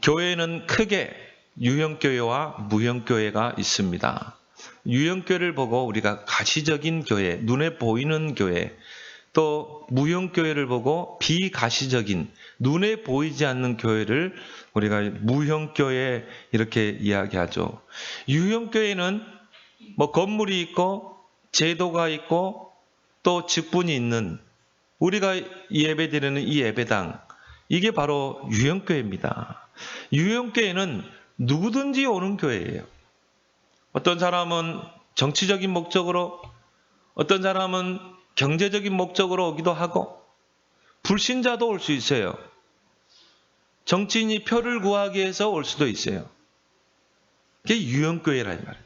교회는 크게 유형교회와 무형교회가 있습니다. 유형교회를 보고 우리가 가시적인 교회, 눈에 보이는 교회, 또 무형교회를 보고 비가시적인, 눈에 보이지 않는 교회를 우리가 무형교회 이렇게 이야기하죠. 유형교회는 뭐 건물이 있고 제도가 있고 또 직분이 있는, 우리가 예배드리는 이 예배당, 이게 바로 유형교회입니다. 유형교회는 누구든지 오는 교회예요. 어떤 사람은 정치적인 목적으로, 어떤 사람은 경제적인 목적으로 오기도 하고, 불신자도 올 수 있어요. 정치인이 표를 구하기 위해서 올 수도 있어요. 그게 유형교회라는 말이에요.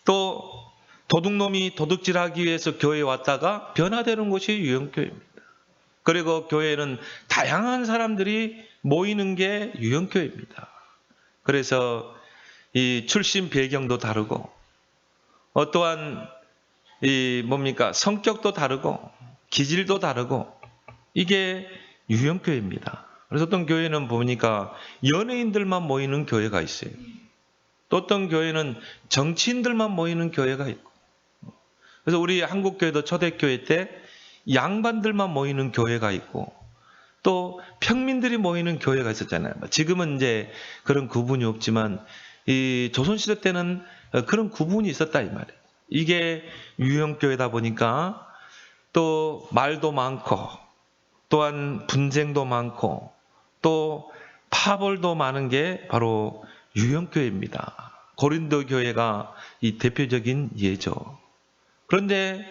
또 도둑놈이 도둑질하기 위해서 교회에 왔다가 변화되는 곳이 유형교회입니다. 그리고 교회는 다양한 사람들이 모이는 게 유형교회입니다. 그래서 이 출신 배경도 다르고, 또한 성격도 다르고, 기질도 다르고, 이게 유형교회입니다. 그래서 어떤 교회는 보니까 연예인들만 모이는 교회가 있어요. 또 어떤 교회는 정치인들만 모이는 교회가 있고, 그래서 우리 한국교회도 초대교회 때 양반들만 모이는 교회가 있고, 또 평민들이 모이는 교회가 있었잖아요. 지금은 이제 그런 구분이 없지만 이 조선시대 때는 그런 구분이 있었다 이 말이에요. 이게 유형교회다 보니까 또 말도 많고, 또한 분쟁도 많고, 또 파벌도 많은 게 바로 유형교회입니다. 고린도 교회가 이 대표적인 예죠. 그런데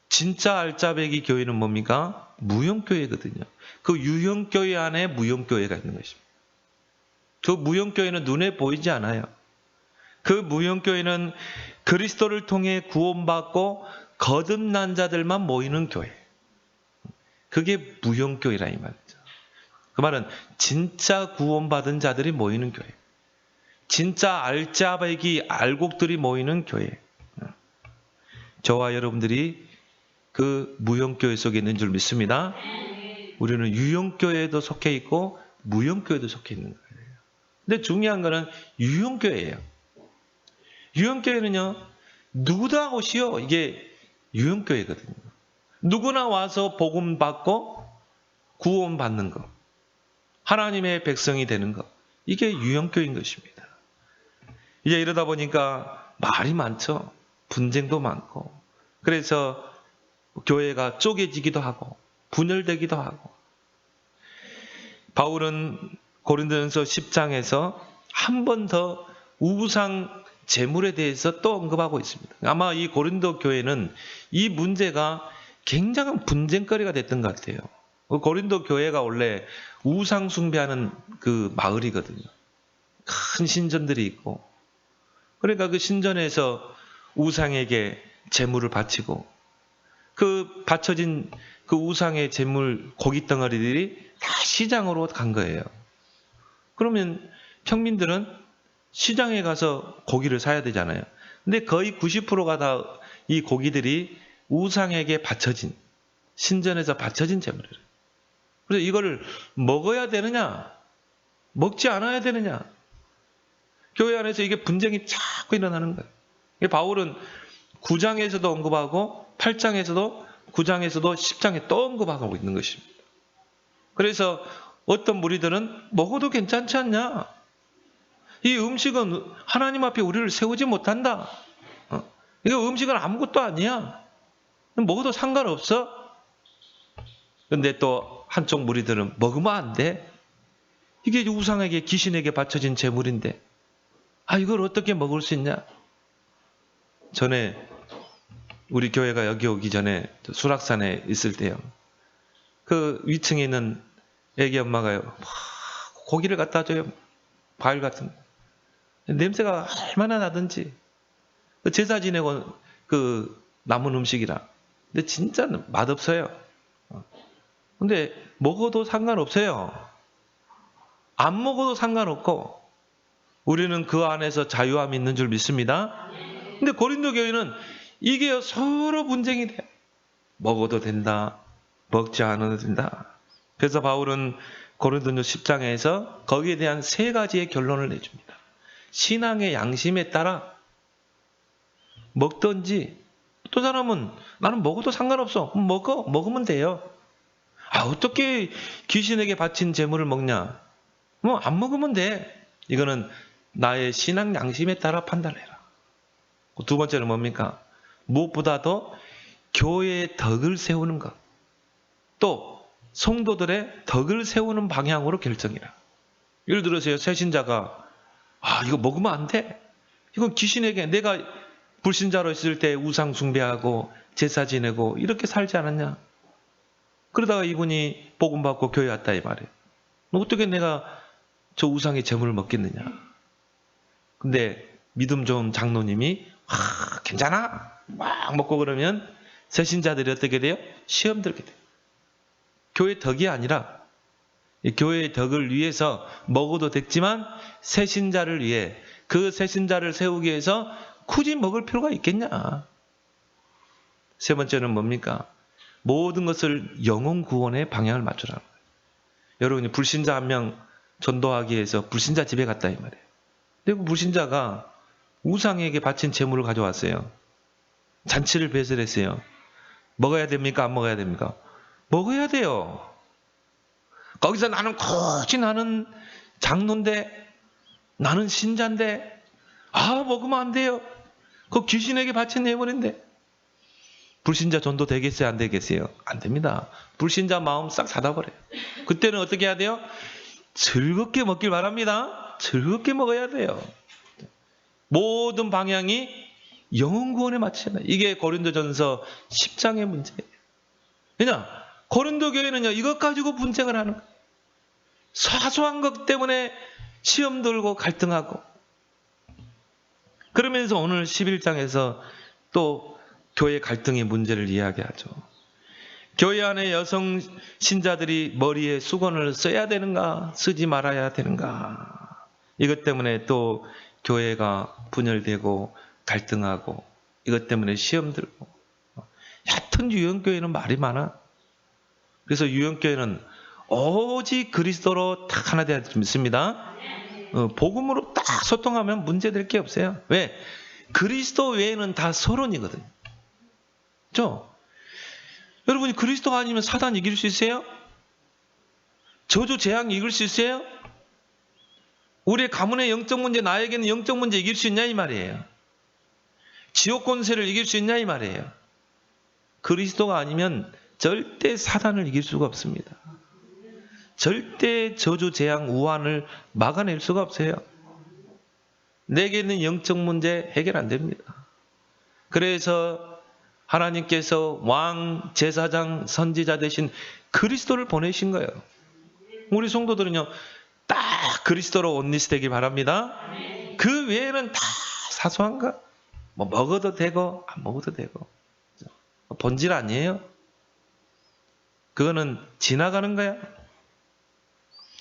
진짜 알짜배기 교회는 뭡니까? 무형교회거든요. 그 유형교회 안에 무형교회가 있는 것입니다. 그 무형교회는 눈에 보이지 않아요. 그 무형교회는 그리스도를 통해 구원받고 거듭난 자들만 모이는 교회. 그게 무형교회라 이 말이죠. 그 말은 진짜 구원받은 자들이 모이는 교회. 진짜 알짜배기 알곡들이 모이는 교회. 저와 여러분들이 그 무형교회 속에 있는 줄 믿습니다. 우리는 유형교회에도 속해 있고 무형교회도 속해 있는 거예요. 근데 중요한 거는 유형교회예요. 유형교회는요, 누구나 오시오. 이게 유형교회거든요. 누구나 와서 복음 받고 구원 받는 것, 하나님의 백성이 되는 것, 이게 유형교회인 것입니다. 이제 이러다 보니까 말이 많죠. 분쟁도 많고, 그래서 교회가 쪼개지기도 하고 분열되기도 하고. 바울은 고린도전서 10장에서 한 번 더 우상 제물에 대해서 또 언급하고 있습니다. 아마 이 고린도 교회는 이 문제가 굉장한 분쟁거리가 됐던 것 같아요. 고린도 교회가 원래 우상 숭배하는 그 마을이거든요. 큰 신전들이 있고, 그러니까 그 신전에서 우상에게 제물을 바치고, 그 바쳐진 그 우상의 제물 고기 덩어리들이 다 시장으로 간 거예요. 그러면 평민들은 시장에 가서 고기를 사야 되잖아요. 근데 거의 90%가 다 이 고기들이 우상에게 바쳐진, 신전에서 바쳐진 제물이에요. 그래서 이거를 먹어야 되느냐, 먹지 않아야 되느냐, 교회 안에서 이게 분쟁이 자꾸 일어나는 거예요. 바울은 9장에서도 언급하고 8장에서도 9장에서도 10장에 또 언급하고 있는 것입니다. 그래서 어떤 무리들은 먹어도 괜찮지 않냐? 이 음식은 하나님 앞에 우리를 세우지 못한다. 이거 음식은 아무것도 아니야. 먹어도 상관없어. 근데 또 한쪽 무리들은 먹으면 안 돼. 이게 우상에게, 귀신에게 바쳐진 제물인데 이걸 어떻게 먹을 수 있냐? 전에 우리 교회가 여기 오기 전에 수락산에 있을 때요, 그 위층에 있는 애기 엄마가요, 고기를 갖다 줘요. 과일 같은 거. 냄새가 얼마나 나든지. 제사 지내고 그 남은 음식이라. 근데 진짜 맛없어요. 근데 먹어도 상관없어요. 안 먹어도 상관없고, 우리는 그 안에서 자유함이 있는 줄 믿습니다. 근데 고린도 교회는 이게 서로 분쟁이 돼요. 먹어도 된다, 먹지 않아도 된다. 그래서 바울은 고린도전서 10장에서 거기에 대한 세 가지의 결론을 내줍니다. 신앙의 양심에 따라 먹든지, 또 사람은 나는 먹어도 상관없어. 먹으면 돼요. 어떻게 귀신에게 바친 재물을 먹냐? 안 먹으면 돼. 이거는 나의 신앙 양심에 따라 판단해라. 두 번째는 뭡니까? 무엇보다도 교회의 덕을 세우는 것. 또 성도들의 덕을 세우는 방향으로 결정해라. 예를 들어서요, 새신자가 이거 먹으면 안 돼. 이건 귀신에게, 내가 불신자로 있을 때 우상 숭배하고 제사 지내고 이렇게 살지 않았냐? 그러다가 이분이 복음 받고 교회 왔다 이 말이에요. 어떻게 내가 저 우상의 재물을 먹겠느냐? 근데 믿음 좋은 장로님이 괜찮아 막 먹고 그러면 새신자들이 어떻게 돼요? 시험 들게 돼요. 교회 덕이 아니라 교회의 덕을 위해서 먹어도 됐지만 새신자를 위해, 그 새신자를 세우기 위해서 굳이 먹을 필요가 있겠냐? 세 번째는 뭡니까? 모든 것을 영혼 구원의 방향을 맞추라는 거예요. 여러분이 불신자 한 명 전도하기 위해서 불신자 집에 갔다 이 말이에요. 근데 그 불신자가 우상에게 바친 재물을 가져왔어요. 잔치를 배설했어요. 먹어야 됩니까? 안 먹어야 됩니까? 먹어야 돼요. 거기서 나는 장로인데, 나는 신자인데, 먹으면 안 돼요. 그 귀신에게 바친 예물인데. 불신자 전도 되겠어요? 안 되겠어요? 안 됩니다. 불신자 마음 싹 닫아버려요. 그때는 어떻게 해야 돼요? 즐겁게 먹길 바랍니다. 즐겁게 먹어야 돼요. 모든 방향이 영혼 구원에 맞춰야 돼요. 이게 고린도전서 10장의 문제예요. 왜냐? 고린도 교회는요, 이것 가지고 분쟁을 하는 거예요. 사소한 것 때문에 시험 들고 갈등하고. 그러면서 오늘 11장에서 또 교회 갈등의 문제를 이야기하죠. 교회 안에 여성 신자들이 머리에 수건을 써야 되는가, 쓰지 말아야 되는가. 이것 때문에 또 교회가 분열되고 갈등하고, 이것 때문에 시험 들고. 얕은 유형교회는 말이 많아. 그래서 유형교회는 오직 그리스도로 딱 하나 되어 있습니다. 복음으로 딱 소통하면 문제될 게 없어요. 왜? 그리스도 외에는 다 서론이거든요. 그렇죠? 여러분이 그리스도가 아니면 사단 이길 수 있어요? 저주 재앙 이길 수 있어요? 우리의 가문의 영적 문제, 나에게는 영적 문제 이길 수 있냐 이 말이에요. 지옥 권세를 이길 수 있냐 이 말이에요. 그리스도가 아니면 절대 사단을 이길 수가 없습니다. 절대 저주 재앙 우환을 막아낼 수가 없어요. 내게 있는 영적 문제 해결 안 됩니다. 그래서 하나님께서 왕, 제사장, 선지자 대신 그리스도를 보내신 거예요. 우리 성도들은요, 딱 그리스도로 온리스 되길 바랍니다. 그 외에는 다 사소한 거. 먹어도 되고 안 먹어도 되고. 본질 아니에요. 그거는 지나가는 거야.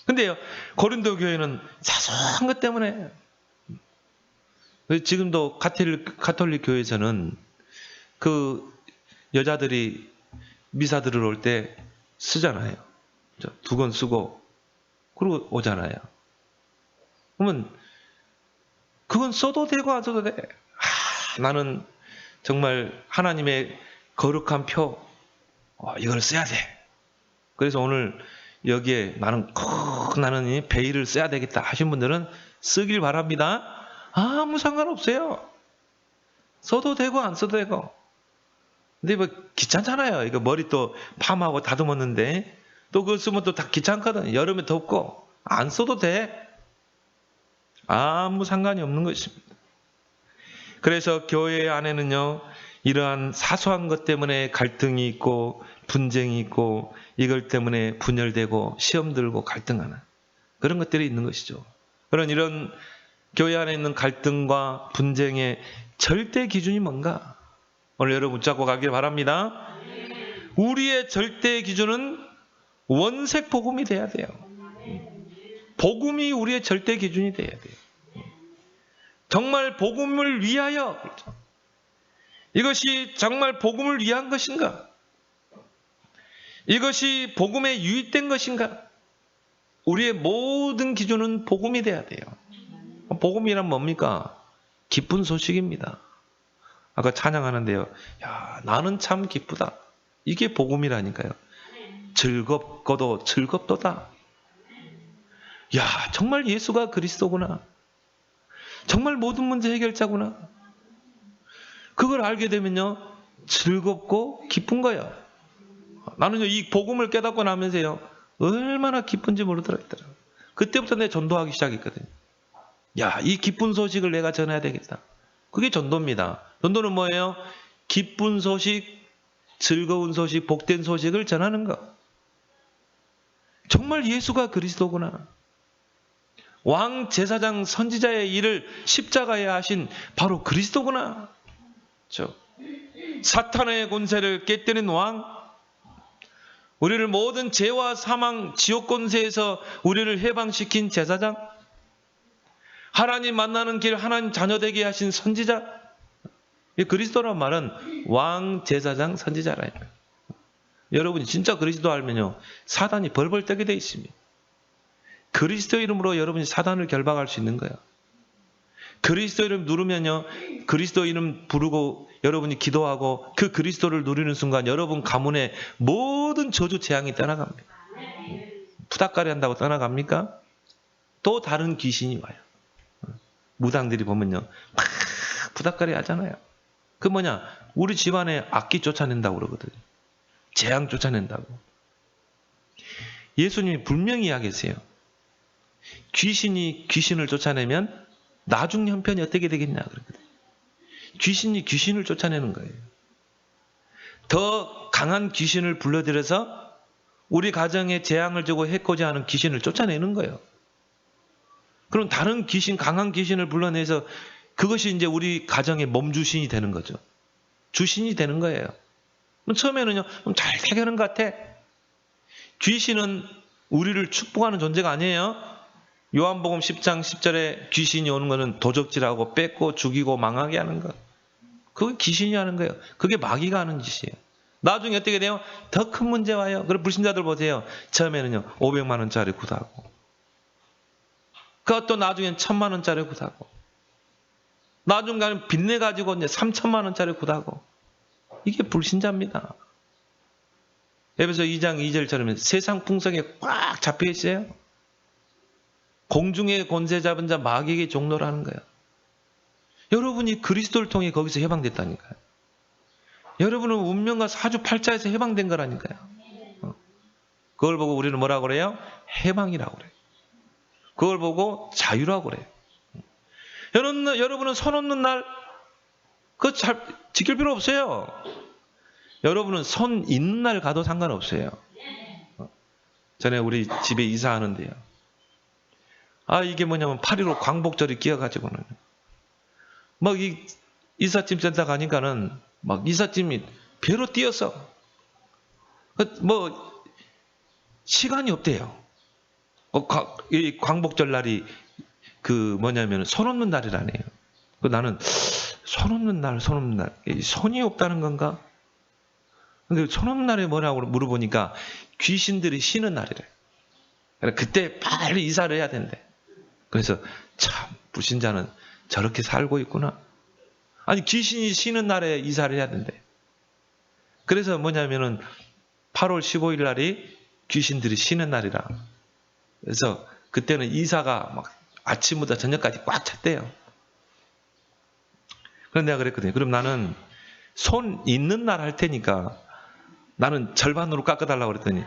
근데요, 고린도 교회는 사소한 것 때문에, 지금도 가톨릭 교회에서는 그 여자들이 미사 들으러 올 때 쓰잖아요. 2권 쓰고 그러고 오잖아요. 그러면 그건 써도 되고 안 써도 돼. 나는 정말 하나님의 거룩한 표, 이걸 써야 돼. 그래서 오늘 여기에 나는 이 베일을 써야 되겠다 하신 분들은 쓰길 바랍니다. 아무 상관없어요. 써도 되고 안 써도 되고. 근데 귀찮잖아요. 이거 머리 또 팜하고 다듬었는데 또 그거 쓰면 또 다 귀찮거든. 여름에 덥고. 안 써도 돼. 아무 상관이 없는 것입니다. 그래서 교회 안에는요, 이러한 사소한 것 때문에 갈등이 있고 분쟁이 있고 이걸 때문에 분열되고 시험 들고 갈등하는 그런 것들이 있는 것이죠. 이런 교회 안에 있는 갈등과 분쟁의 절대 기준이 뭔가? 오늘 여러분 붙잡고 가길 바랍니다. 우리의 절대 기준은 원색 복음이 돼야 돼요. 복음이 우리의 절대 기준이 돼야 돼요. 정말 복음을 위하여, 이것이 정말 복음을 위한 것인가? 이것이 복음에 유익된 것인가? 우리의 모든 기준은 복음이 돼야 돼요. 복음이란 뭡니까? 기쁜 소식입니다. 아까 찬양하는데요. 야, 나는 참 기쁘다. 이게 복음이라니까요. 즐겁고도 즐겁도다. 야, 정말 예수가 그리스도구나. 정말 모든 문제 해결자구나. 그걸 알게 되면요, 즐겁고 기쁜 거예요. 나는요, 이 복음을 깨닫고 나면서요, 얼마나 기쁜지 모르더라고요. 그때부터 내가 전도하기 시작했거든요. 야, 이 기쁜 소식을 내가 전해야 되겠다. 그게 전도입니다. 전도는 뭐예요? 기쁜 소식, 즐거운 소식, 복된 소식을 전하는 것. 정말 예수가 그리스도구나. 왕, 제사장, 선지자의 일을 십자가에 하신 바로 그리스도구나. 사탄의 권세를 깨뜨린 왕, 우리를 모든 죄와 사망, 지옥 권세에서 우리를 해방시킨 제사장, 하나님 만나는 길, 하나님 자녀 되게 하신 선지자. 이 그리스도란 말은 왕, 제사장, 선지자라요. 여러분이 진짜 그리스도 알면요, 사단이 벌벌 떠게 돼 있습니다. 그리스도 이름으로 여러분이 사단을 결박할 수 있는 거예요. 그리스도 이름 누르면요, 그리스도 이름 부르고 여러분이 기도하고 그 그리스도를 누리는 순간 여러분 가문의 모든 저주 재앙이 떠나갑니다. 푸닥거리 한다고 떠나갑니까? 또 다른 귀신이 와요. 무당들이 보면요, 막 푸닥거리 하잖아요. 그 뭐냐, 우리 집안에 악기 쫓아낸다고 그러거든요. 재앙 쫓아낸다고. 예수님이 분명히 이야기했어요. 귀신이 귀신을 쫓아내면 나중 형편이 어떻게 되겠냐 그러거든요. 귀신이 귀신을 쫓아내는 거예요. 더 강한 귀신을 불러들여서 우리 가정에 재앙을 주고 해코지 하는 귀신을 쫓아내는 거예요. 그럼 다른 귀신, 강한 귀신을 불러내서 그것이 이제 우리 가정의 몸주신이 되는 거죠. 주신이 되는 거예요. 처음에는요, 잘 해결하는 것 같아. 귀신은 우리를 축복하는 존재가 아니에요. 요한복음 10장 10절에 귀신이 오는 거는 도적질하고 뺏고 죽이고 망하게 하는 것. 그게 귀신이 하는 거예요. 그게 마귀가 하는 짓이에요. 나중에 어떻게 돼요? 더 큰 문제 와요. 그럼 불신자들 보세요. 처음에는요, 500만 원짜리 구다고. 그것도 나중엔 1000만 원짜리 구다고. 나중 가면 빚내 가지고 이제 3000만 원짜리 구다고. 이게 불신자입니다. 에베소 2장 2절처럼 세상 풍속에 꽉 잡혀 있어요. 공중의 권세 잡은 자 마귀에게 종노라는 거예요. 여러분이 그리스도를 통해 거기서 해방됐다니까요. 여러분은 운명과 사주팔자에서 해방된 거라니까요. 그걸 보고 우리는 뭐라고 그래요? 해방이라고 그래요. 그걸 보고 자유라고 그래요. 여러분은 손 없는 날 그거 잘 지킬 필요 없어요. 여러분은 손 있는 날 가도 상관없어요. 전에 우리 집에 이사하는데요. 이게 뭐냐면 8.15 광복절이 끼어가지고는 막 이 이삿짐 센터 가니까는 막 이삿짐이 배로 뛰어서 뭐 시간이 없대요. 이 광복절 날이 그 뭐냐면 손 없는 날이라네요. 나는 손 없는 날, 손이 없다는 건가? 근데 손 없는 날에 뭐라고 물어보니까 귀신들이 쉬는 날이래. 그때 빨리 이사를 해야 된대. 그래서 참 불신자는 저렇게 살고 있구나. 아니 귀신이 쉬는 날에 이사를 해야 된대. 그래서 뭐냐면은 8월 15일 날이 귀신들이 쉬는 날이라. 그래서 그때는 이사가 막 아침부터 저녁까지 꽉 찼대요. 그래서 내가 그랬거든요. 그럼 나는 손 있는 날 할 테니까 나는 절반으로 깎아달라고 그랬더니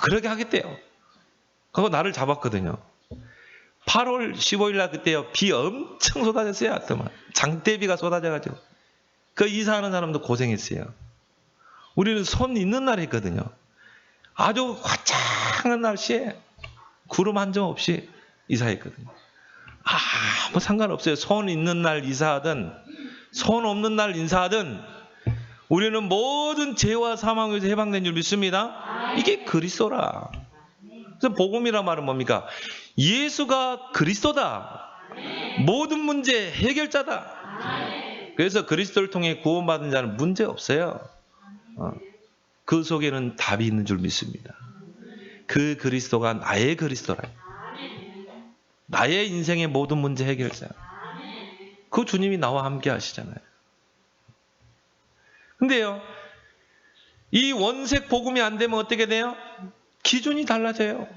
그러게 하겠대요. 그거 나를 잡았거든요. 8월 15일 날 그때요. 비 엄청 쏟아졌어요. 하여튼 장대비가 쏟아져가지고 그 이사하는 사람도 고생했어요. 우리는 손 있는 날 했거든요. 아주 화창한 날씨에 구름 한 점 없이 이사했거든요. 뭐 상관없어요. 손 있는 날 이사하든 손 없는 날 인사하든 우리는 모든 죄와 사망에서 해방된 줄 믿습니다. 이게 그리스도라. 그래서 복음이란 말은 뭡니까? 예수가 그리스도다. 모든 문제 해결자다. 그래서 그리스도를 통해 구원받은 자는 문제 없어요. 그 속에는 답이 있는 줄 믿습니다. 그 그리스도가 나의 그리스도라. 나의 인생의 모든 문제 해결자. 그 주님이 나와 함께 하시잖아요. 근데요, 이 원색 복음이 안 되면 어떻게 돼요? 기준이 달라져요.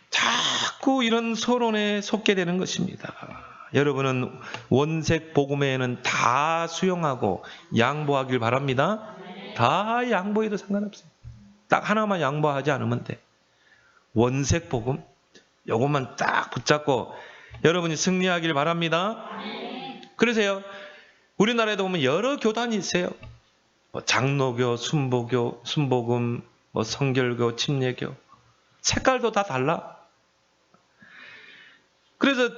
자꾸 이런 서론에 속게 되는 것입니다. 여러분은 원색 복음에는 다 수용하고 양보하길 바랍니다. 다 양보해도 상관없어요. 딱 하나만 양보하지 않으면 돼. 원색 복음, 요것만 딱 붙잡고 여러분이 승리하길 바랍니다. 그래서요, 우리나라에도 보면 여러 교단이 있어요. 뭐 장로교, 순복교, 순복음, 뭐 성결교, 침례교. 색깔도 다 달라. 그래서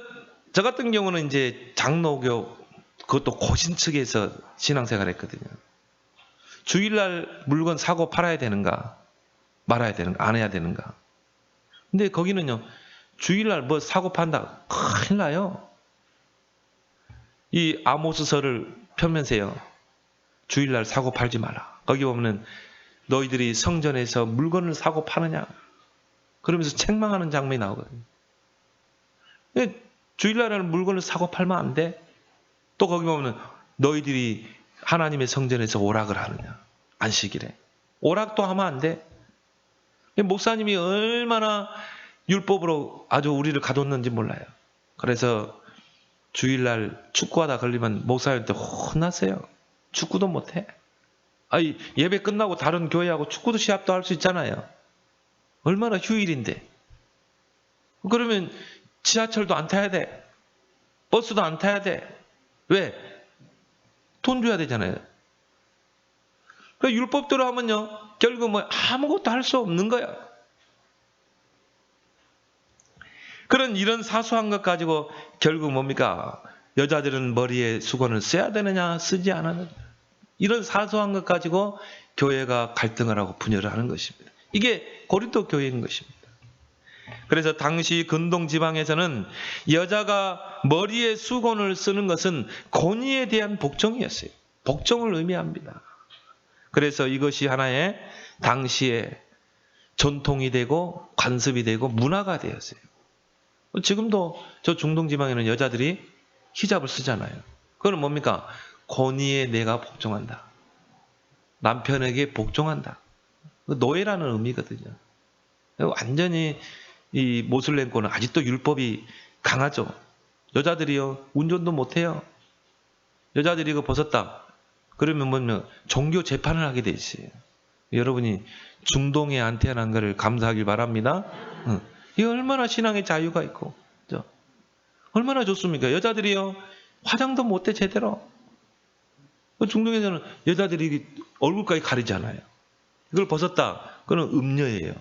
저 같은 경우는 이제 장로교, 그것도 고신 측에서 신앙생활 했거든요. 주일날 물건 사고 팔아야 되는가, 말아야 되는가, 안 해야 되는가. 근데 거기는요, 주일날 뭐 사고 판다, 큰일 나요. 이 아모스서를 펴면서요, 주일날 사고 팔지 마라. 거기 보면 너희들이 성전에서 물건을 사고 파느냐, 그러면서 책망하는 장면이 나오거든요. 주일날에는 물건을 사고 팔면 안 돼. 또 거기 보면 너희들이 하나님의 성전에서 오락을 하느냐, 안식일에. 오락도 하면 안 돼. 목사님이 얼마나 율법으로 아주 우리를 가뒀는지 몰라요. 그래서 주일날 축구하다 걸리면 목사님한테 혼났어요. 축구도 못해. 아니, 예배 끝나고 다른 교회하고 축구도 시합도 할 수 있잖아요. 얼마나 휴일인데. 그러면 지하철도 안 타야 돼. 버스도 안 타야 돼. 왜? 돈 줘야 되잖아요. 율법대로 하면요, 결국 뭐 아무것도 할 수 없는 거야. 이런 사소한 것 가지고 결국 뭡니까? 여자들은 머리에 수건을 써야 되느냐, 쓰지 않아야 되느냐. 이런 사소한 것 가지고 교회가 갈등을 하고 분열을 하는 것입니다. 이게 고린도 교회인 것입니다. 그래서 당시 근동 지방에서는 여자가 머리에 수건을 쓰는 것은 권위에 대한 복종이었어요. 복종을 의미합니다. 그래서 이것이 하나의 당시의 전통이 되고 관습이 되고 문화가 되었어요. 지금도 저 중동 지방에는 여자들이 히잡을 쓰잖아요. 그건 뭡니까? 권위에 내가 복종한다. 남편에게 복종한다. 노예라는 의미거든요. 완전히 이 모슬렘권은 아직도 율법이 강하죠. 여자들이요, 운전도 못해요. 여자들이 이거 벗었다. 그러면 뭐냐면 종교 재판을 하게 돼 있어요. 여러분이 중동에 안 태어난 것을 감사하길 바랍니다. 이게 얼마나 신앙의 자유가 있고, 그죠? 얼마나 좋습니까? 여자들이요, 화장도 못해 제대로. 중동에서는 여자들이 얼굴까지 가리잖아요. 이걸 벗었다. 그건 음녀예요.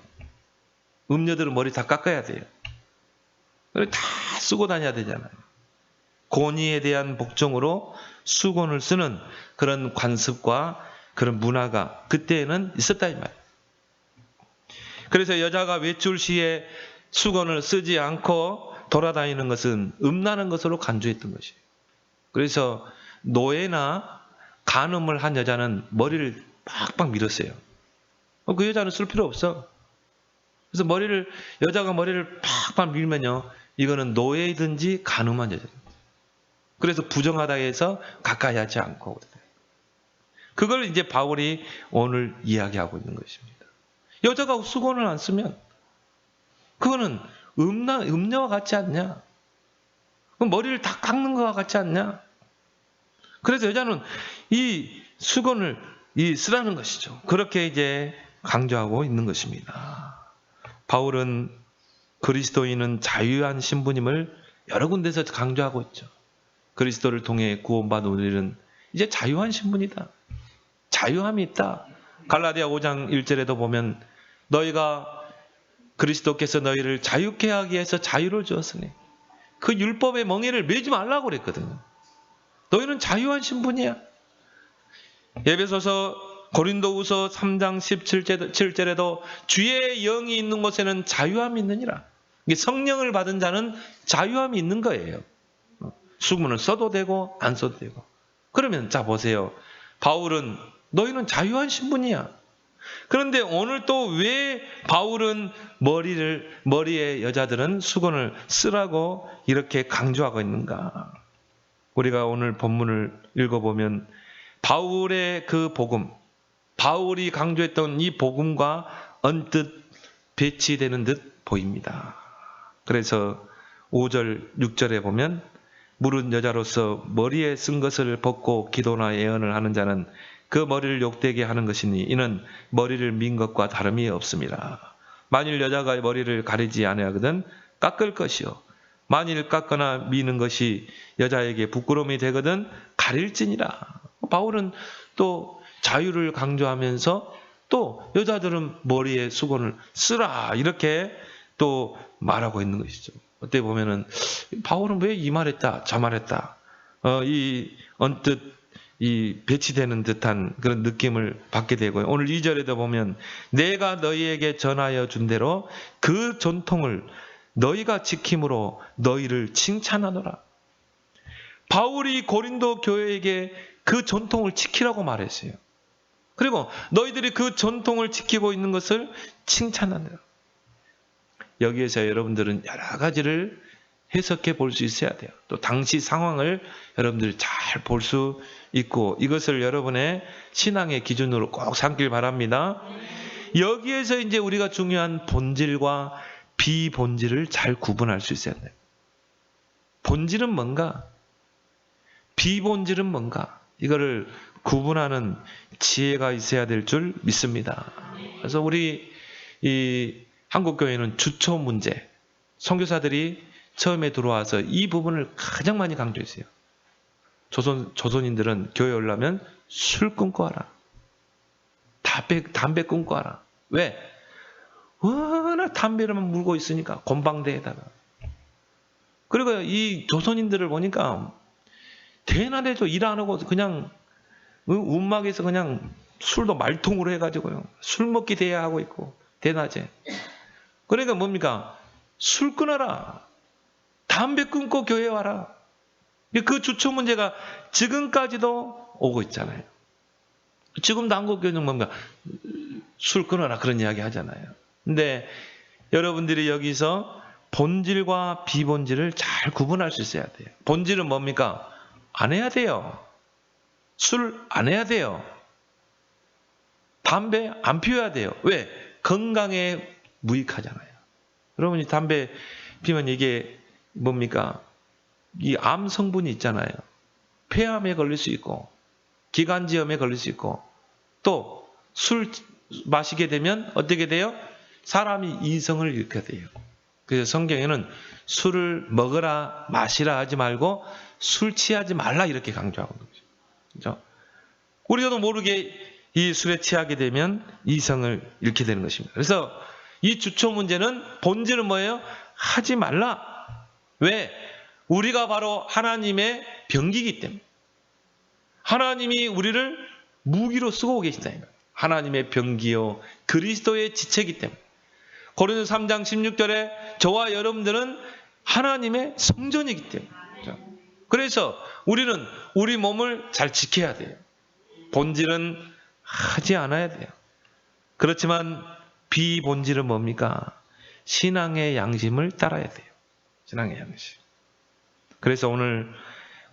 음녀들은 머리 다 깎아야 돼요. 다 쓰고 다녀야 되잖아요. 권위에 대한 복종으로 수건을 쓰는 그런 관습과 그런 문화가 그때는 있었다 이 말이에요. 그래서 여자가 외출 시에 수건을 쓰지 않고 돌아다니는 것은 음란한 것으로 간주했던 것이에요. 그래서 노예나 간음을 한 여자는 머리를 빡빡 밀었어요. 그 여자는 쓸 필요 없어. 그래서 여자가 머리를 팍팍 밀면요, 이거는 노예이든지 간음한 여자입니다. 그래서 부정하다 해서 가까이 하지 않고. 그걸 이제 바울이 오늘 이야기하고 있는 것입니다. 여자가 수건을 안 쓰면 그거는 음녀와 같지 않냐? 머리를 다 깎는 것과 같지 않냐? 그래서 여자는 이 수건을 쓰라는 것이죠. 그렇게 이제 강조하고 있는 것입니다. 바울은 그리스도인은 자유한 신분임을 여러 군데서 강조하고 있죠. 그리스도를 통해 구원받은 우리는 이제 자유한 신분이다. 자유함이 있다. 갈라디아 5장 1절에도 보면 너희가 그리스도께서 너희를 자유케 하기 위해서 자유를 주었으니 그 율법의 멍에를 매지 말라고 그랬거든요. 너희는 자유한 신분이야. 에베소서 고린도후서 3장 17절에도 주의 영이 있는 곳에는 자유함이 있느니라. 성령을 받은 자는 자유함이 있는 거예요. 수건을 써도 되고 안 써도 되고. 그러면 자 보세요. 바울은 너희는 자유한 신분이야. 그런데 오늘 또 왜 바울은 머리에 여자들은 수건을 쓰라고 이렇게 강조하고 있는가? 우리가 오늘 본문을 읽어보면 바울의 그 복음, 바울이 강조했던 이 복음과 언뜻 배치되는 듯 보입니다. 그래서 5절, 6절에 보면 물은 여자로서 머리에 쓴 것을 벗고 기도나 예언을 하는 자는 그 머리를 욕되게 하는 것이니 이는 머리를 민 것과 다름이 없습니다. 만일 여자가 머리를 가리지 아니하거든 깎을 것이요 만일 깎거나 미는 것이 여자에게 부끄러움이 되거든 가릴지니라. 바울은 또 자유를 강조하면서 또 여자들은 머리에 수건을 쓰라 이렇게 또 말하고 있는 것이죠. 어떻게 보면은 바울은 왜 이 말했다 저 말했다 이 언뜻 이 배치되는 듯한 그런 느낌을 받게 되고요. 오늘 2절에도 보면 내가 너희에게 전하여 준 대로 그 전통을 너희가 지킴으로 너희를 칭찬하노라. 바울이 고린도 교회에게 그 전통을 지키라고 말했어요. 그리고 너희들이 그 전통을 지키고 있는 것을 칭찬하노라. 여기에서 여러분들은 여러 가지를 해석해 볼 수 있어야 돼요. 또 당시 상황을 여러분들이 잘 볼 수 있고 이것을 여러분의 신앙의 기준으로 꼭 삼길 바랍니다. 여기에서 이제 우리가 중요한 본질과 비본질을 잘 구분할 수 있어야 돼요. 본질은 뭔가? 비본질은 뭔가? 이거를 구분하는 지혜가 있어야 될 줄 믿습니다. 그래서 우리 이 한국교회는 주초 문제, 선교사들이 처음에 들어와서 이 부분을 가장 많이 강조했어요. 조선인들은 교회 오려면 술 끊고 와라. 담배 끊고 와라. 왜? 워낙 담배를만 물고 있으니까 곤방대에다가. 그리고 이 조선인들을 보니까 대낮에도 일 안 하고 그냥 움막에서 그냥 술도 말통으로 해가지고요. 술 먹기 대회하고 있고 대낮에. 그러니까 뭡니까? 술 끊어라. 담배 끊고 교회 와라. 그 주초 문제가 지금까지도 오고 있잖아요. 지금도 한국교회는 뭔가 술 끊어라 그런 이야기 하잖아요. 근데 여러분들이 여기서 본질과 비본질을 잘 구분할 수 있어야 돼요. 본질은 뭡니까? 안 해야 돼요. 술 안 해야 돼요. 담배 안 피워야 돼요. 왜? 건강에 무익하잖아요. 여러분이 담배 피면 이게 뭡니까? 이 암 성분이 있잖아요. 폐암에 걸릴 수 있고 기관지염에 걸릴 수 있고 또 술 마시게 되면 어떻게 돼요? 사람이 이성을 잃게 돼요. 그래서 성경에는 술을 먹으라 마시라 하지 말고 술 취하지 말라 이렇게 강조하고 있는 거죠. 그렇죠? 우리도 모르게 이 술에 취하게 되면 이성을 잃게 되는 것입니다. 그래서 이 주초 문제는 본질은 뭐예요? 하지 말라. 왜? 우리가 바로 하나님의 병기이기 때문에. 하나님이 우리를 무기로 쓰고 계신다. 하나님의 병기요 그리스도의 지체이기 때문에. 고린도서 3장 16절에 저와 여러분들은 하나님의 성전이기 때문에. 그래서 우리는 우리 몸을 잘 지켜야 돼요. 본질은 하지 않아야 돼요. 그렇지만 비본질은 뭡니까? 신앙의 양심을 따라야 돼요. 신앙의 양심. 그래서 오늘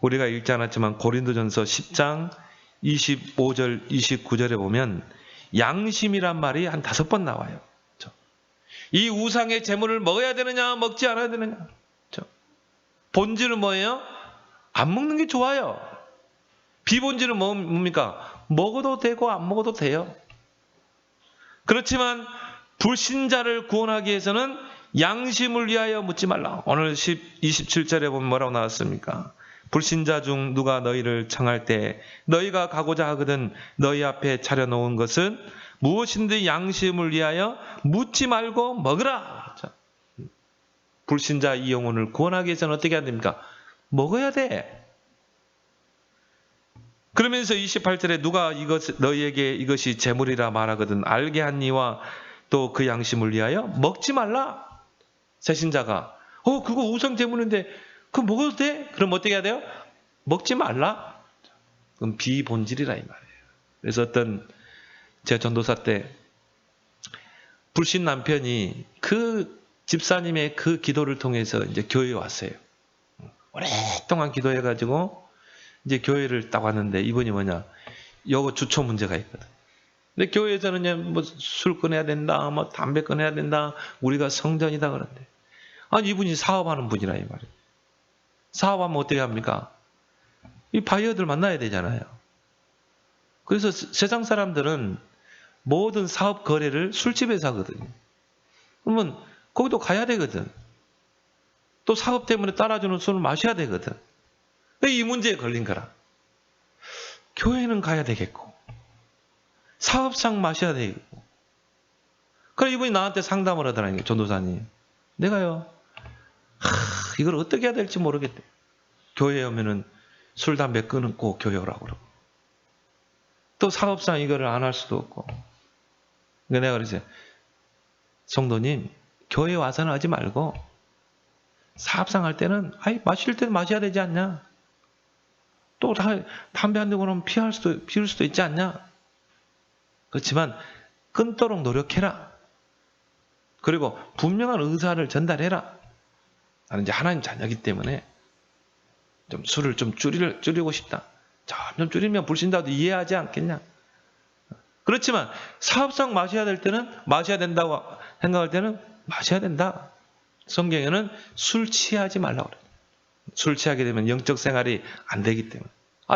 우리가 읽지 않았지만 고린도전서 10장 25절 29절에 보면 양심이란 말이 한 5번 나와요. 그렇죠? 이 우상의 제물을 먹어야 되느냐 먹지 않아야 되느냐. 그렇죠? 본질은 뭐예요? 안 먹는 게 좋아요. 비본질은 뭡니까? 먹어도 되고 안 먹어도 돼요. 그렇지만 불신자를 구원하기 위해서는 양심을 위하여 묻지 말라. 오늘 27절에 보면 뭐라고 나왔습니까? 불신자 중 누가 너희를 청할 때 너희가 가고자 하거든 너희 앞에 차려놓은 것은 무엇인지 양심을 위하여 묻지 말고 먹으라. 불신자 이 영혼을 구원하기 위해서는 어떻게 해야 됩니까? 먹어야 돼. 그러면서 28절에 누가 너희에게 이것이 재물이라 말하거든 알게 하니와 또 그 양심을 위하여 먹지 말라. 새신자가 그거 우상 재물인데 그거 먹어도 돼? 그럼 어떻게 해야 돼요? 먹지 말라. 그럼 비본질이라 이 말이에요. 그래서 어떤 제 전도사 때 불신 남편이 그 집사님의 그 기도를 통해서 이제 교회에 왔어요. 오랫동안 기도해가지고 이제 교회를 딱 왔는데 이분이 뭐냐? 요거 주초 문제가 있거든. 근데 교회에서는 뭐 술 끊어야 된다, 뭐 담배 끊어야 된다, 우리가 성전이다 그러는데. 아니, 이분이 사업하는 분이라 이 말이에요. 사업하면 어떻게 합니까? 이 바이어들 만나야 되잖아요. 그래서 세상 사람들은 모든 사업 거래를 술집에서 하거든요. 그러면 거기도 가야 되거든. 또 사업 때문에 따라주는 술을 마셔야 되거든. 이 문제에 걸린 거라. 교회는 가야 되겠고, 사업상 마셔야 되겠고. 그래, 이분이 나한테 상담을 하더라고요, 전도사님. 내가요, 이걸 어떻게 해야 될지 모르겠대. 교회에 오면은 술, 담배 끊고 교회 오라고 그러고. 또 사업상 이거를 안 할 수도 없고. 그러니까 내가 그러지, 성도님, 교회 와서는 하지 말고, 사업상 할 때는, 마실 때는 마셔야 되지 않냐? 또 담배 한 대 그러면 피울 수도 있지 않냐? 그렇지만, 끊도록 노력해라. 그리고 분명한 의사를 전달해라. 나는 이제 하나님 자녀이기 때문에 좀 술을 좀 줄이고 싶다. 점점 줄이면 불신자도 이해하지 않겠냐? 그렇지만 사업상 마셔야 될 때는 마셔야 된다고 생각할 때는 마셔야 된다. 성경에는 술 취하지 말라고 그래요. 술 취하게 되면 영적 생활이 안 되기 때문에.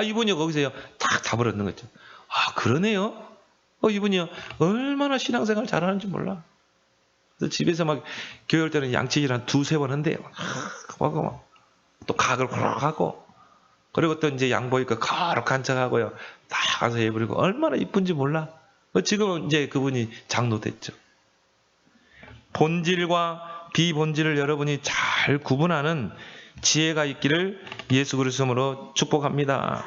이분이 거기서요 딱 답을 얻는 거죠. 그러네요. 이분이요 얼마나 신앙생활 잘하는지 몰라. 그래서 집에서 막 교회 올 때는 양치질 한 2-3번 한대요. 또 각을 호락 하고, 그리고 또 이제 양보니까 거룩한 척하고요. 딱 가서 예부리고 얼마나 이쁜지 몰라. 지금은 이제 그분이 장로 됐죠. 본질과 비본질을 여러분이 잘 구분하는 지혜가 있기를 예수 그리스도로 축복합니다.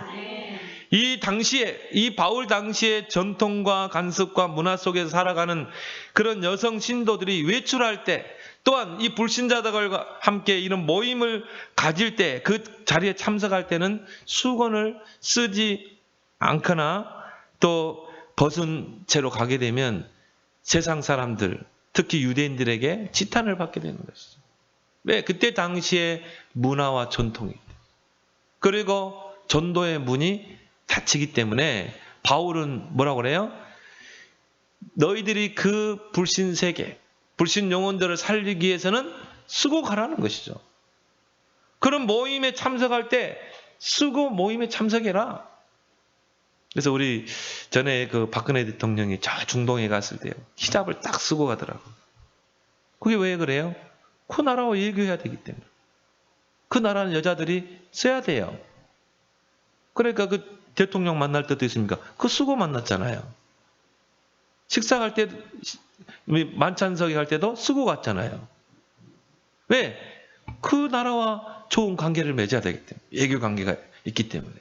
이 당시에, 이 바울 당시의 전통과 간섭과 문화 속에서 살아가는 그런 여성 신도들이 외출할 때, 또한 이 불신자들과 함께 이런 모임을 가질 때, 그 자리에 참석할 때는 수건을 쓰지 않거나 또 벗은 채로 가게 되면 세상 사람들, 특히 유대인들에게 지탄을 받게 되는 것이죠. 왜? 그때 당시의 문화와 전통이. 그리고 전도의 문이 닫히기 때문에 바울은 뭐라고 그래요? 너희들이 그 불신 세계, 불신 영혼들을 살리기 위해서는 쓰고 가라는 것이죠. 그런 모임에 참석할 때 쓰고 모임에 참석해라. 그래서 우리 전에 그 박근혜 대통령이 저 중동에 갔을 때요, 히잡을 딱 쓰고 가더라고요. 그게 왜 그래요? 그 나라와 외교해야 되기 때문에. 그 나라는 여자들이 써야 돼요. 그러니까 그 대통령 만날 때도 있습니까? 그 쓰고 만났잖아요. 식사할 때, 만찬석에 갈 때도 쓰고 갔잖아요. 왜? 그 나라와 좋은 관계를 맺어야 되기 때문에. 외교 관계가 있기 때문에.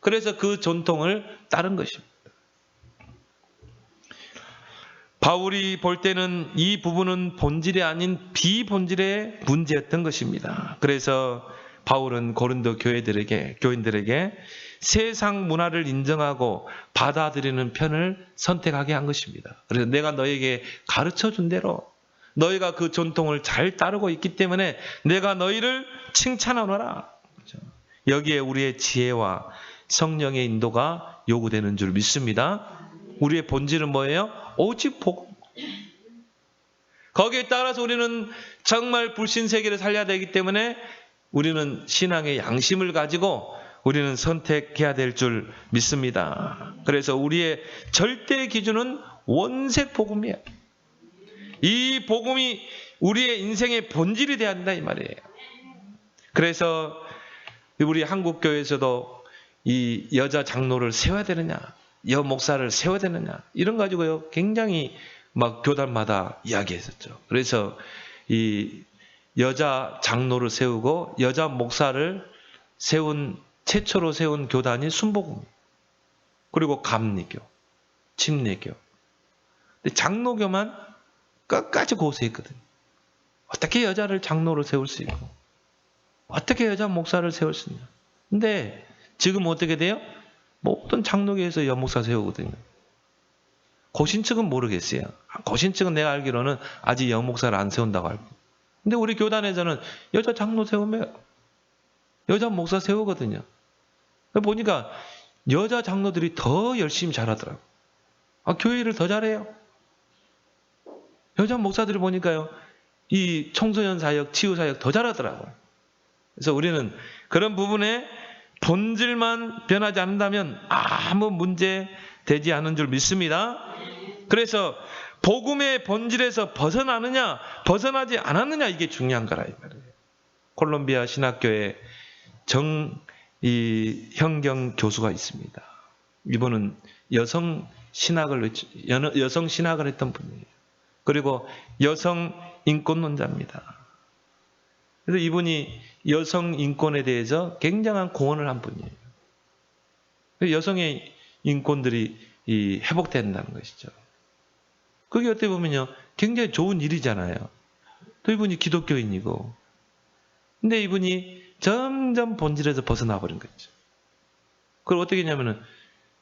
그래서 그 전통을 따른 것입니다. 바울이 볼 때는 이 부분은 본질이 아닌 비본질의 문제였던 것입니다. 그래서 바울은 고린도 교인들에게 세상 문화를 인정하고 받아들이는 편을 선택하게 한 것입니다. 그래서 내가 너에게 가르쳐 준 대로 너희가 그 전통을 잘 따르고 있기 때문에 내가 너희를 칭찬하노라. 여기에 우리의 지혜와 성령의 인도가 요구되는 줄 믿습니다. 우리의 본질은 뭐예요? 오직 복음. 거기에 따라서 우리는 정말 불신 세계를 살려야 되기 때문에 우리는 신앙의 양심을 가지고 우리는 선택해야 될 줄 믿습니다. 그래서 우리의 절대 기준은 원색 복음이에요. 이 복음이 우리의 인생의 본질이 돼야 한다 이 말이에요. 그래서 우리 한국교회에서도 이 여자 장로를 세워야 되느냐, 여 목사를 세워야 되느냐, 이런 가지고요 굉장히 막 교단마다 이야기했었죠. 그래서 이 여자 장로를 세우고 여자 목사를 최초로 세운 교단이 순복음, 그리고 감리교, 침례교. 근데 장로교만 끝까지 고수했거든요. 어떻게 여자를 장로로 세울 수 있고, 어떻게 여자 목사를 세울 수 있냐. 근데 지금 어떻게 돼요? 모든 장로교에서 여목사 세우거든요. 고신 측은 모르겠어요. 고신 측은 내가 알기로는 아직 여목사를 안 세운다고 알고. 근데 우리 교단에서는 여자 장로 세우면 여자 목사 세우거든요. 보니까 여자 장로들이 더 열심히 잘하더라고요. 교회를 더 잘해요. 여자 목사들이 보니까요, 이 청소년 사역, 치유 사역 더 잘하더라고요. 그래서 우리는 그런 부분에 본질만 변하지 않는다면 아무 문제 되지 않은 줄 믿습니다. 그래서 복음의 본질에서 벗어나느냐, 벗어나지 않았느냐, 이게 중요한 거라 이 말이에요. 콜롬비아 신학교에 정형경 교수가 있습니다. 이분은 여성 신학을 했던 분이에요. 그리고 여성 인권론자입니다. 그래서 이분이 여성 인권에 대해서 굉장한 공헌을 한 분이에요. 여성의 인권들이 회복된다는 것이죠. 그게 어떻게 보면요, 굉장히 좋은 일이잖아요. 또 이분이 기독교인이고. 근데 이분이 점점 본질에서 벗어나 버린 거죠. 그걸 어떻게 했냐면은,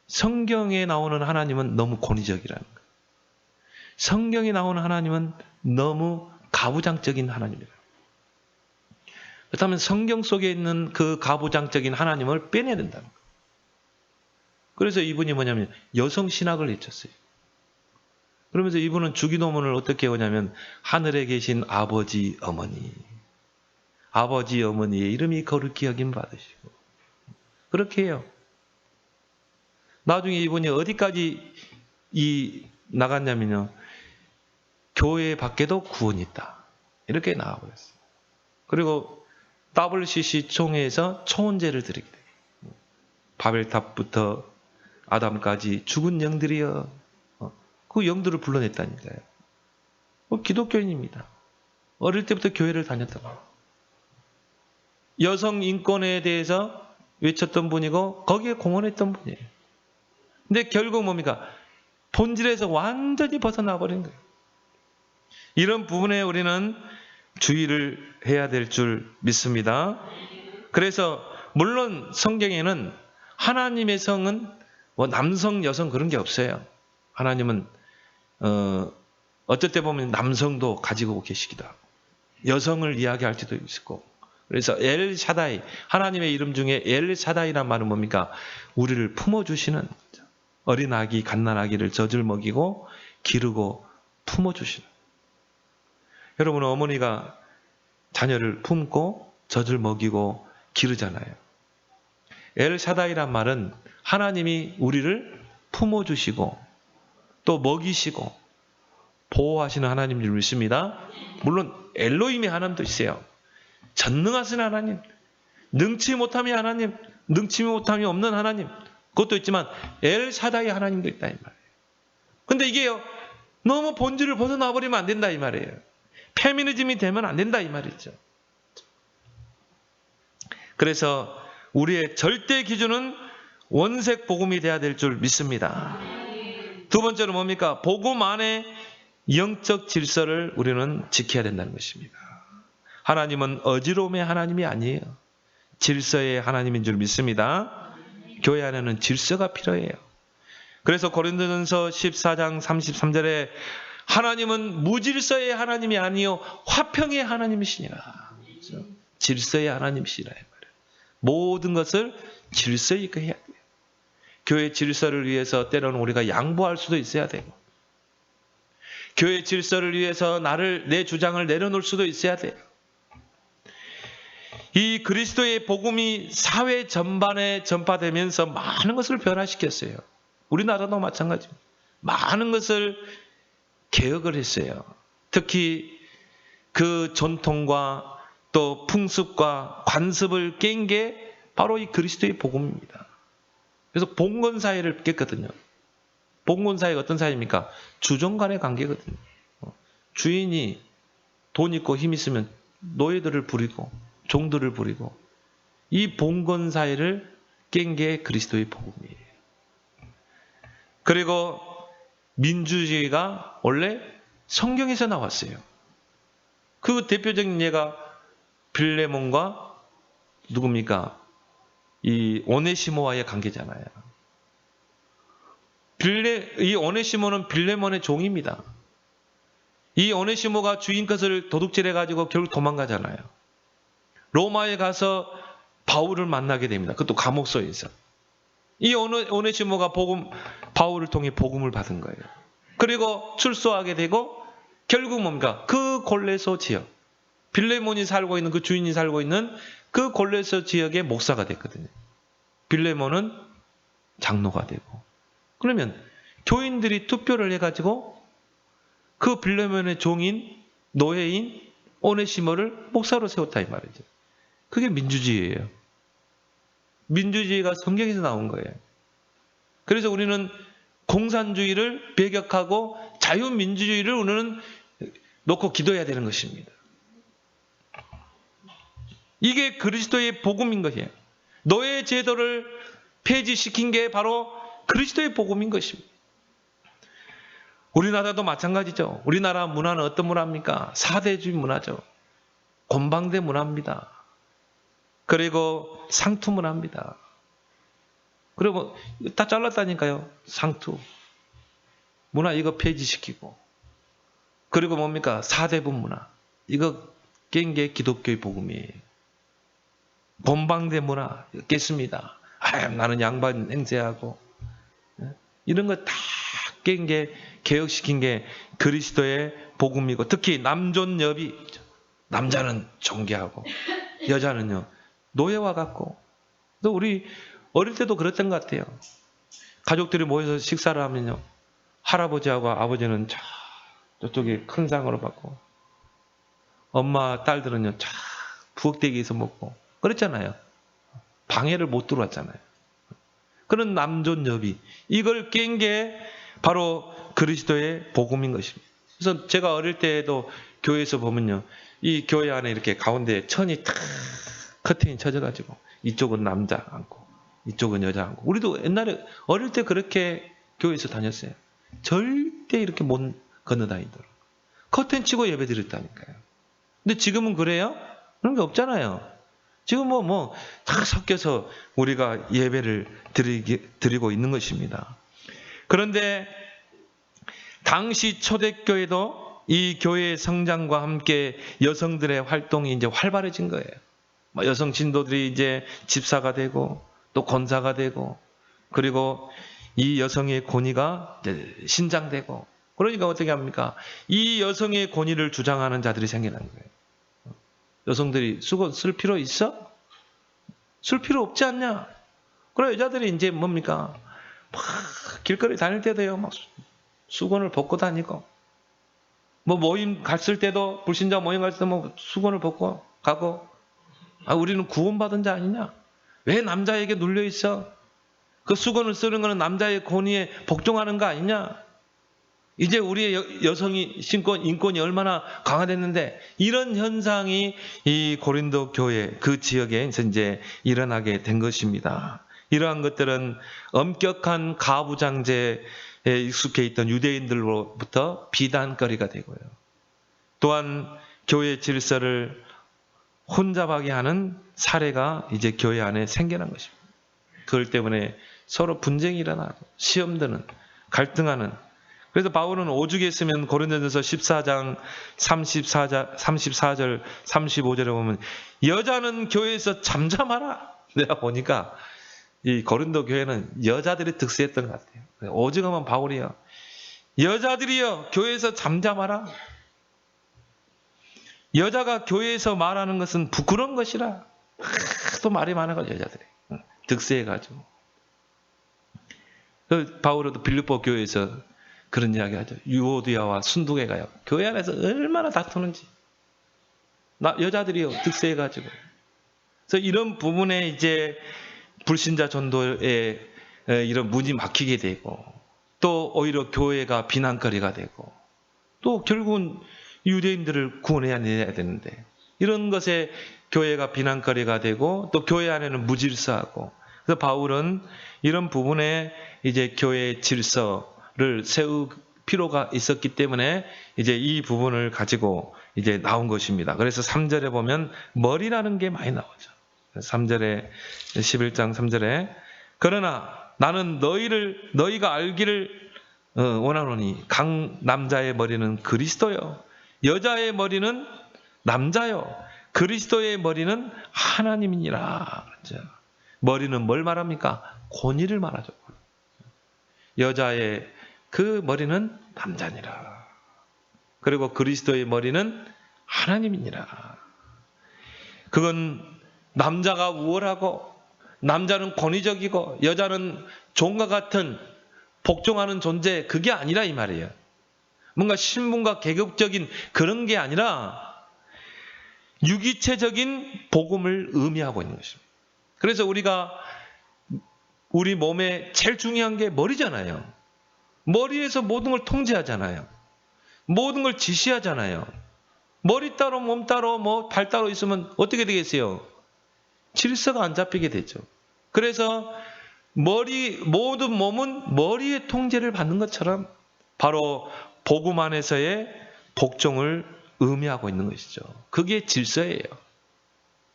성경에 나오는 하나님은 너무 권위적이라는 거예요. 성경에 나오는 하나님은 너무 가부장적인 하나님이라는 거예요. 그렇다면 성경 속에 있는 그 가부장적인 하나님을 빼내야 된다는 거예요. 그래서 이분이 뭐냐면 여성 신학을 외쳤어요. 그러면서 이분은 주기도문을 어떻게 하냐면 하늘에 계신 아버지, 어머니, 아버지, 어머니의 이름이 거룩히 여김 받으시고 그렇게 해요. 나중에 이분이 어디까지 나갔냐면요, 교회 밖에도 구원이 있다, 이렇게 나와버렸어요. 그리고 WCC 총회에서 초혼제를 드리게 돼요. 바벨탑부터 아담까지 죽은 영들이여, 그 영들을 불러냈다니까요. 기독교인입니다. 어릴 때부터 교회를 다녔다고. 여성 인권에 대해서 외쳤던 분이고 거기에 공헌했던 분이에요. 근데 결국 뭡니까? 본질에서 완전히 벗어나 버린 거예요. 이런 부분에 우리는 주의를 해야 될 줄 믿습니다. 그래서 물론 성경에는 하나님의 성은 남성, 여성 그런 게 없어요. 하나님은 어쩔 때 보면 남성도 가지고 계시기도 하고 여성을 이야기할 때도 있고. 그래서 엘 샤다이, 하나님의 이름 중에 엘 샤다이란 말은 뭡니까? 우리를 품어주시는, 어린 아기, 갓난아기를 젖을 먹이고 기르고 품어주시는. 여러분, 어머니가 자녀를 품고 젖을 먹이고 기르잖아요. 엘 샤다이란 말은 하나님이 우리를 품어주시고 또 먹이시고 보호하시는 하나님인 줄 믿습니다. 물론 엘로힘의 하나님도 있어요. 전능하신 하나님, 능치 못함이 하나님, 능치 못함이 없는 하나님, 그것도 있지만 엘 샤다이 하나님도 있다 이 말이에요. 근데 이게요, 너무 본질을 벗어나 버리면 안 된다 이 말이에요. 페미니즘이 되면 안 된다 이 말이죠. 그래서 우리의 절대 기준은 원색 복음이 돼야 될 줄 믿습니다. 두 번째로 뭡니까? 복음 안에 영적 질서를 우리는 지켜야 된다는 것입니다. 하나님은 어지러움의 하나님이 아니에요. 질서의 하나님인 줄 믿습니다. 교회 안에는 질서가 필요해요. 그래서 고린도전서 14장 33절에 하나님은 무질서의 하나님이 아니요 화평의 하나님이시니라. 그렇죠? 질서의 하나님이시라 말이에요. 모든 것을 질서 있게 해야 돼요. 교회 질서를 위해서 때로는 우리가 양보할 수도 있어야 되고, 교회 질서를 위해서 내 주장을 내려놓을 수도 있어야 돼요. 이 그리스도의 복음이 사회 전반에 전파되면서 많은 것을 변화시켰어요. 우리나라도 마찬가지입니다. 많은 것을 개혁을 했어요. 특히 그 전통과 또 풍습과 관습을 깬 게 바로 이 그리스도의 복음입니다. 그래서 봉건사회를 깼거든요. 봉건사회가 어떤 사회입니까? 주종 간의 관계거든요. 주인이 돈 있고 힘 있으면 노예들을 부리고 종들을 부리고, 이 봉건사회를 깬 게 그리스도의 복음이에요. 그리고 민주주의가 원래 성경에서 나왔어요. 그 대표적인 예가 빌레몬과 누굽니까? 이 오네시모와의 관계잖아요. 이 오네시모는 빌레몬의 종입니다. 이 오네시모가 주인 것을 도둑질해가지고 결국 도망가잖아요. 로마에 가서 바울을 만나게 됩니다. 그것도 감옥소에서. 이 오네시모가 바울을 통해 복음을 받은 거예요. 그리고 출소하게 되고 결국 뭡니까? 그 골레소 지역, 빌레몬이 살고 있는 그 주인이 살고 있는 그 골레소 지역의 목사가 됐거든요. 빌레몬은 장로가 되고. 그러면 교인들이 투표를 해가지고 그 빌레몬의 종인 노예인 오네시모를 목사로 세웠다 이 말이죠. 그게 민주주의예요. 민주주의가 성경에서 나온 거예요. 그래서 우리는 공산주의를 배격하고 자유민주주의를 우리는 놓고 기도해야 되는 것입니다. 이게 그리스도의 복음인 것이에요. 노예 제도를 폐지시킨 게 바로 그리스도의 복음인 것입니다. 우리나라도 마찬가지죠. 우리나라 문화는 어떤 문화입니까? 사대주의 문화죠. 곤방대 문화입니다. 그리고 상투 문화입니다. 그리고 다 잘랐다니까요. 상투. 문화 이거 폐지시키고. 그리고 뭡니까? 사대분 문화. 이거 깬 게 기독교의 복음이에요. 곤방대 문화 깼습니다. 나는 양반 행세하고. 이런 거 다 깬 게 개혁시킨 게 그리스도의 복음이고 특히 남존여비. 남자는 존귀하고 여자는요. 노예와 같고. 또 우리 어릴 때도 그랬던 것 같아요. 가족들이 모여서 식사를 하면요. 할아버지하고 아버지는 저쪽에 큰 상으로 받고 엄마 딸들은요. 부엌대기에서 먹고 그랬잖아요. 방해를 못 들어왔잖아요. 그런 남존여비. 이걸 깬 게 바로 그리스도의 복음인 것입니다. 그래서 제가 어릴 때에도 교회에서 보면요. 이 교회 안에 이렇게 가운데 천이 탁 커튼이 쳐져가지고 이쪽은 남자 앉고 이쪽은 여자 앉고 우리도 옛날에 어릴 때 그렇게 교회에서 다녔어요. 절대 이렇게 못 건너다니도록 커튼 치고 예배 드렸다니까요. 근데 지금은 그래요? 그런 게 없잖아요. 지금 다 섞여서 우리가 예배를 드리고 있는 것입니다. 그런데 당시 초대교회도 이 교회의 성장과 함께 여성들의 활동이 이제 활발해진 거예요. 여성 신도들이 이제 집사가 되고 또 권사가 되고 그리고 이 여성의 권위가 신장되고 그러니까 어떻게 합니까? 이 여성의 권위를 주장하는 자들이 생겨난 거예요. 여성들이 수건 쓸 필요 있어? 쓸 필요 없지 않냐? 그래 여자들이 이제 뭡니까? 막 길거리 다닐 때도요. 막 수건을 벗고 다니고 모임 갔을 때도 불신자 모임 갔을 때 수건을 벗고 가고 우리는 구원받은 자 아니냐? 왜 남자에게 눌려 있어? 그 수건을 쓰는 거는 남자의 권위에 복종하는 거 아니냐? 이제 우리의 여성이 인권이 얼마나 강화됐는데 이런 현상이 이 고린도 교회 그 지역에 이제 일어나게 된 것입니다. 이러한 것들은 엄격한 가부장제에 익숙해 있던 유대인들로부터 비난거리가 되고요. 또한 교회 질서를 혼잡하게 하는 사례가 이제 교회 안에 생겨난 것입니다. 그걸 때문에 서로 분쟁이 일어나고 시험 드는 갈등하는. 그래서 바울은 오죽 했으면 고린도전서 14장 34절 35절에 보면 여자는 교회에서 잠잠하라. 내가 보니까 이 고린도 교회는 여자들이 득세했던 것 같아요. 오죽하면 바울이요. 여자들이요 교회에서 잠잠하라. 여자가 교회에서 말하는 것은 부끄러운 것이라. 또 말이 많아가지고 여자들이 득세해가지고. 바울도 빌립보 교회에서 그런 이야기 하죠. 유오디아와 순두개가요. 교회 안에서 얼마나 다투는지. 여자들이요 득세해가지고. 그래서 이런 부분에 이제 불신자 전도에 이런 문이 막히게 되고 또 오히려 교회가 비난거리가 되고 또 결국은 유대인들을 구원해야 되는데 이런 것에 교회가 비난거리가 되고 또 교회 안에는 무질서하고 그래서 바울은 이런 부분에 이제 교회의 질서를 세울 필요가 있었기 때문에 이제 이 부분을 가지고 이제 나온 것입니다. 그래서 3절에 보면 머리라는 게 많이 나오죠. 3절에 11장 3절에 그러나 나는 너희가 알기를 원하노니 각 남자의 머리는 그리스도요, 여자의 머리는 남자요, 그리스도의 머리는 하나님이니라. 그렇죠? 머리는 뭘 말합니까? 권위를 말하죠. 여자의 그 머리는 남자니라. 그리고 그리스도의 머리는 하나님이니라. 그건 남자가 우월하고 남자는 권위적이고 여자는 종과 같은 복종하는 존재, 그게 아니라 이 말이에요. 뭔가 신분과 계급적인 그런 게 아니라 유기체적인 복음을 의미하고 있는 것입니다. 그래서 우리 몸에 제일 중요한 게 머리잖아요. 머리에서 모든 걸 통제하잖아요. 모든 걸 지시하잖아요. 머리 따로 몸 따로 발 따로 있으면 어떻게 되겠어요? 질서가 안 잡히게 되죠. 그래서 모든 몸은 머리의 통제를 받는 것처럼 바로 복음 안에서의 복종을 의미하고 있는 것이죠. 그게 질서예요.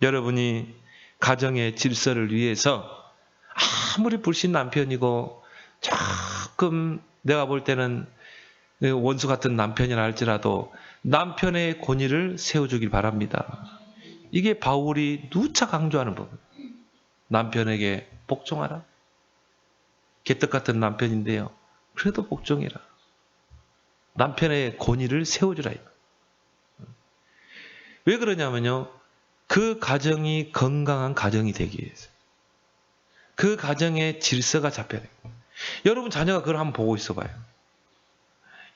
여러분이 가정의 질서를 위해서 아무리 불신 남편이고 조금 내가 볼 때는 원수 같은 남편이라 할지라도 남편의 권위를 세워주길 바랍니다. 이게 바울이 누차 강조하는 부분. 남편에게 복종하라. 개떡 같은 남편인데요, 그래도 복종해라. 남편의 권위를 세워주라. 왜 그러냐면요, 그 가정이 건강한 가정이 되기 위해서, 그 가정의 질서가 잡혀야 돼요. 여러분 자녀가 그걸 한번 보고 있어봐요.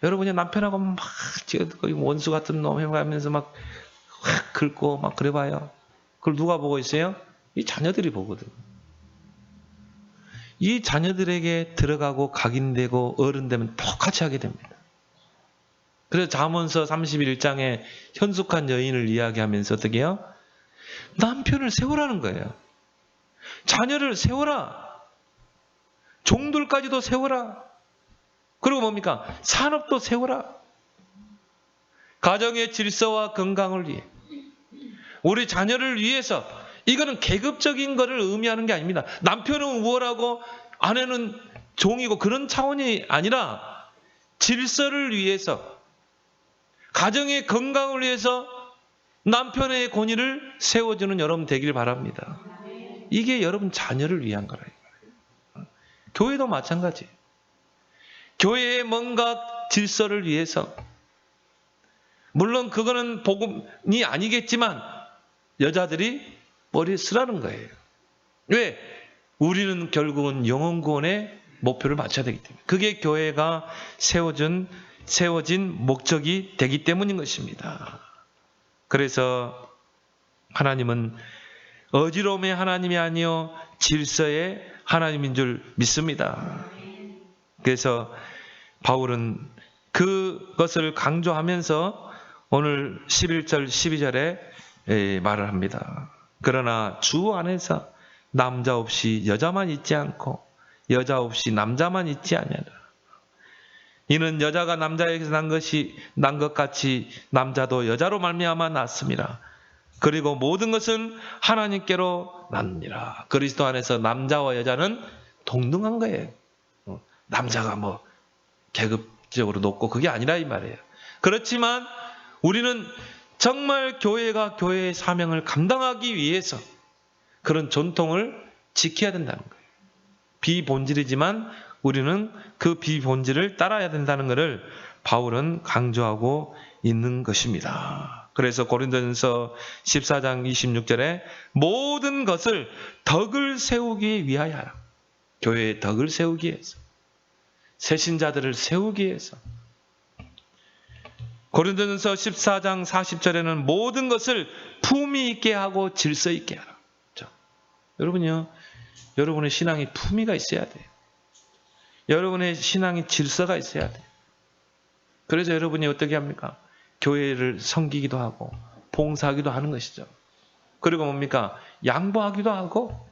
여러분이 남편하고 막 원수 같은 놈 해가면서 막 확 긁고 막 그래봐요. 그걸 누가 보고 있어요? 이 자녀들이 보거든. 이 자녀들에게 들어가고 각인되고 어른되면 똑같이 하게 됩니다. 그래서 잠언서 31장에 현숙한 여인을 이야기하면서 어떻게 해요? 남편을 세우라는 거예요. 자녀를 세워라. 종들까지도 세워라. 그리고 뭡니까? 산업도 세워라. 가정의 질서와 건강을 위해, 우리 자녀를 위해서. 이거는 계급적인 것을 의미하는 게 아닙니다. 남편은 우월하고 아내는 종이고 그런 차원이 아니라 질서를 위해서, 가정의 건강을 위해서 남편의 권위를 세워주는 여러분 되길 바랍니다. 이게 여러분 자녀를 위한 거라. 교회도 마찬가지. 교회의 뭔가 질서를 위해서, 물론 그거는 복음이 아니겠지만 여자들이 머리에 쓰라는 거예요. 왜? 우리는 결국은 영혼 구원의 목표를 맞춰야 되기 때문에. 그게 교회가 세워진 목적이 되기 때문인 것입니다. 그래서 하나님은 어지러움의 하나님이 아니요 질서의 하나님인 줄 믿습니다. 그래서 바울은 그것을 강조하면서 오늘 11절 12절에 말을 합니다. 그러나 주 안에서 남자 없이 여자만 있지 않고 여자 없이 남자만 있지 아니하라. 이는 여자가 남자에게서 난 것 같이 남자도 여자로 말미암아 났습니다. 그리고 모든 것은 하나님께로 났느니라. 그리스도 안에서 남자와 여자는 동등한 거예요. 남자가 계급적으로 높고 그게 아니라 이 말이에요. 그렇지만 우리는 정말 교회가 교회의 사명을 감당하기 위해서 그런 전통을 지켜야 된다는 거예요. 비본질이지만 우리는 그 비본질을 따라야 된다는 것을 바울은 강조하고 있는 것입니다. 그래서 고린도전서 14장 26절에 모든 것을 덕을 세우기 위하여 하라. 교회의 덕을 세우기 위해서, 새신자들을 세우기 위해서. 고린도전서 14장 40절에는 모든 것을 품위 있게 하고 질서 있게 하라. 그렇죠? 여러분요, 여러분의 신앙이 품위가 있어야 돼요. 여러분의 신앙이 질서가 있어야 돼요. 그래서 여러분이 어떻게 합니까? 교회를 섬기기도 하고 봉사하기도 하는 것이죠. 그리고 뭡니까? 양보하기도 하고,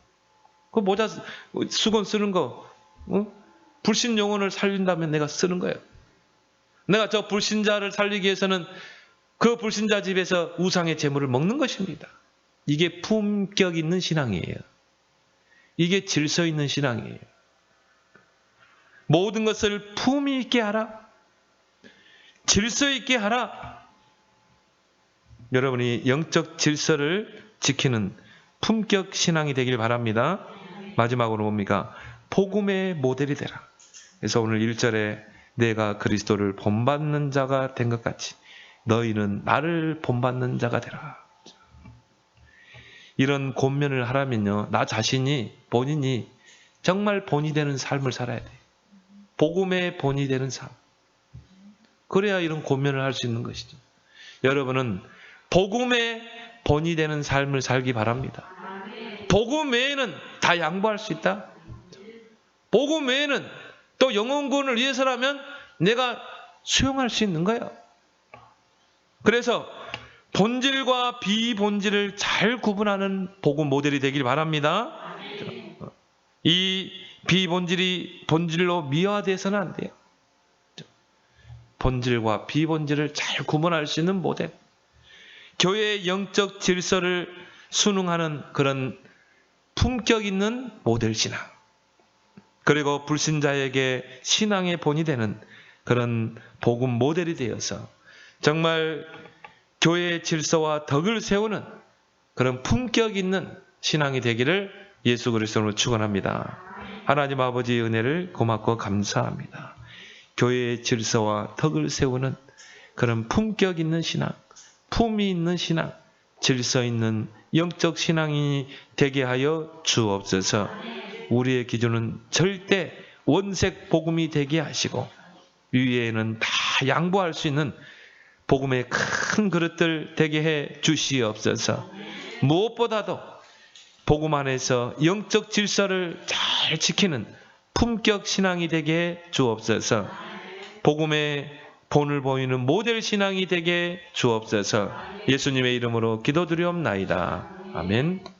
그 모자 수건 쓰는 거, 불신 영혼을 살린다면 내가 쓰는 거예요. 내가 저 불신자를 살리기 위해서는 그 불신자 집에서 우상의 재물을 먹는 것입니다. 이게 품격 있는 신앙이에요. 이게 질서 있는 신앙이에요. 모든 것을 품위 있게 하라. 질서 있게 하라. 여러분이 영적 질서를 지키는 품격 신앙이 되길 바랍니다. 마지막으로 뭡니까? 복음의 모델이 되라. 그래서 오늘 1절에 내가 그리스도를 본받는 자가 된 것 같이 너희는 나를 본받는 자가 되라. 이런 권면을 하라면요, 나 자신이 본인이 정말 본이 되는 삶을 살아야 돼. 복음의 본이 되는 삶. 그래야 이런 권면을 할 수 있는 것이죠. 여러분은 복음의 본이 되는 삶을 살기 바랍니다. 복음 외에는 다 양보할 수 있다. 복음 외에는 또 영혼구원을 위해서라면 내가 수용할 수 있는 거예요. 그래서 본질과 비본질을 잘 구분하는 복음 모델이 되길 바랍니다. 이 비본질이 본질로 미화돼서는 안 돼요. 본질과 비본질을 잘 구분할 수 있는 모델. 교회의 영적 질서를 순응하는 그런 품격 있는 모델 신앙. 그리고 불신자에게 신앙의 본이 되는 그런 복음 모델이 되어서 정말 교회의 질서와 덕을 세우는 그런 품격 있는 신앙이 되기를 예수 그리스도로 축원합니다. 하나님 아버지의 은혜를 고맙고 감사합니다. 교회의 질서와 덕을 세우는 그런 품격 있는 신앙, 품위 있는 신앙, 질서 있는 영적 신앙이 되게 하여 주옵소서. 우리의 기준은 절대 원색 복음이 되게 하시고 위에는 다 양보할 수 있는 복음의 큰 그릇들 되게 해 주시옵소서. 무엇보다도 복음 안에서 영적 질서를 잘 지키는 품격 신앙이 되게 해 주옵소서. 복음의 본을 보이는 모델 신앙이 되게 해 주옵소서. 예수님의 이름으로 기도드리옵나이다. 아멘.